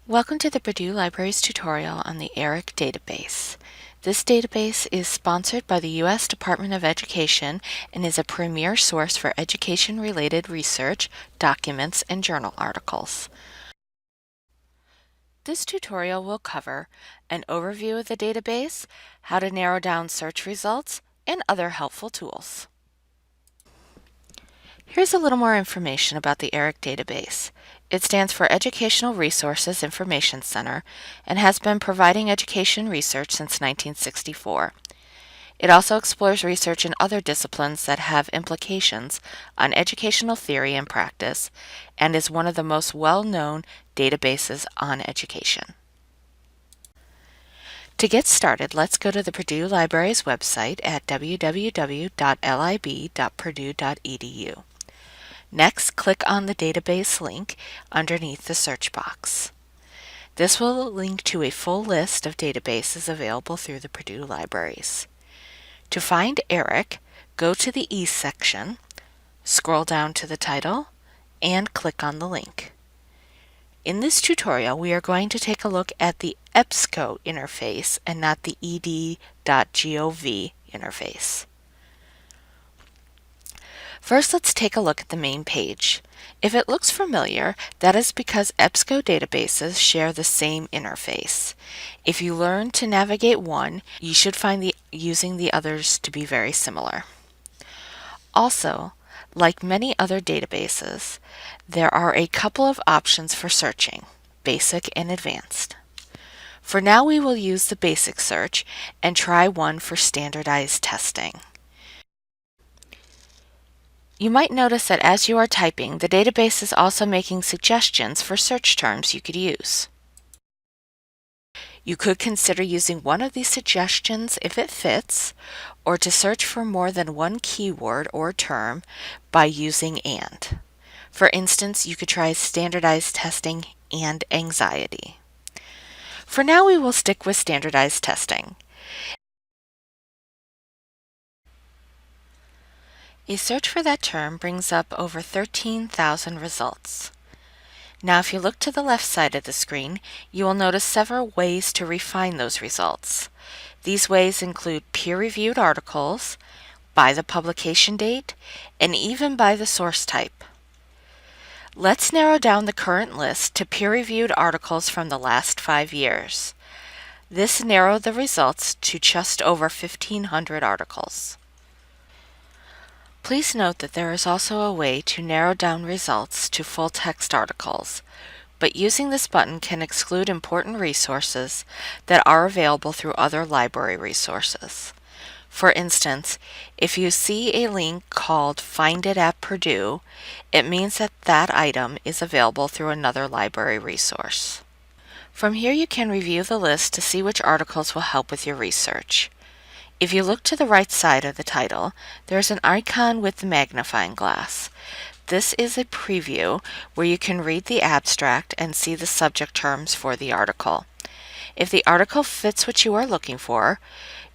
Welcome to the Purdue Libraries tutorial on the ERIC database. This database is sponsored by the U.S. Department of Education and is a premier source for education-related research, documents, and journal articles. This tutorial will cover an overview of the database, how to narrow down search results, and other helpful tools. Here's a little more information about the ERIC database. It stands for Educational Resources Information Center and has been providing education research since 1964. It also explores research in other disciplines that have implications on educational theory and practice and is one of the most well-known databases on education. To get started, let's go to the Purdue Libraries website at www.lib.purdue.edu. Next, click on the database link underneath the search box. This will link to a full list of databases available through the Purdue Libraries. To find ERIC, go to the E section, scroll down to the title, and click on the link. In this tutorial, we are going to take a look at the EBSCO interface and not the ed.gov interface. First, let's take a look at the main page. If it looks familiar, that is because EBSCO databases share the same interface. If you learn to navigate one, you should find using the others to be very similar. Also, like many other databases, there are a couple of options for searching, basic and advanced. For now, we will use the basic search and try one for standardized testing. You might notice that as you are typing, the database is also making suggestions for search terms you could use. You could consider using one of these suggestions if it fits, or to search for more than one keyword or term by using AND. For instance, you could try standardized testing and anxiety. For now, we will stick with standardized testing. A search for that term brings up over 13,000 results. Now, if you look to the left side of the screen, you will notice several ways to refine those results. These ways include peer-reviewed articles, by the publication date, and even by the source type. Let's narrow down the current list to peer-reviewed articles from the last 5 years. This narrowed the results to just over 1,500 articles. Please note that there is also a way to narrow down results to full-text articles, but using this button can exclude important resources that are available through other library resources. For instance, if you see a link called Find It at Purdue, it means that that item is available through another library resource. From here, you can review the list to see which articles will help with your research. If you look to the right side of the title, there is an icon with the magnifying glass. This is a preview where you can read the abstract and see the subject terms for the article. If the article fits what you are looking for,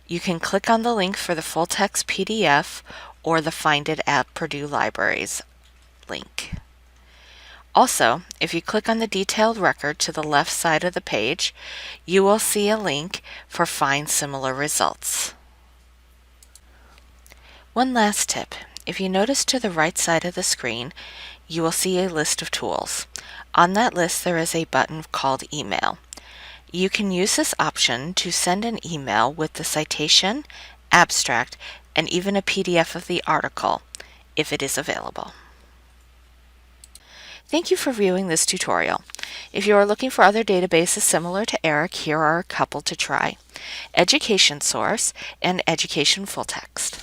you can click on the link for the full-text PDF or the Find It at Purdue Libraries link. Also, if you click on the detailed record to the left side of the page, you will see a link for Find Similar Results. One last tip. If you notice to the right side of the screen, you will see a list of tools. On that list, there is a button called Email. You can use this option to send an email with the citation, abstract, and even a PDF of the article, if it is available. Thank you for viewing this tutorial. If you are looking for other databases similar to ERIC, here are a couple to try: Education Source and Education Full Text.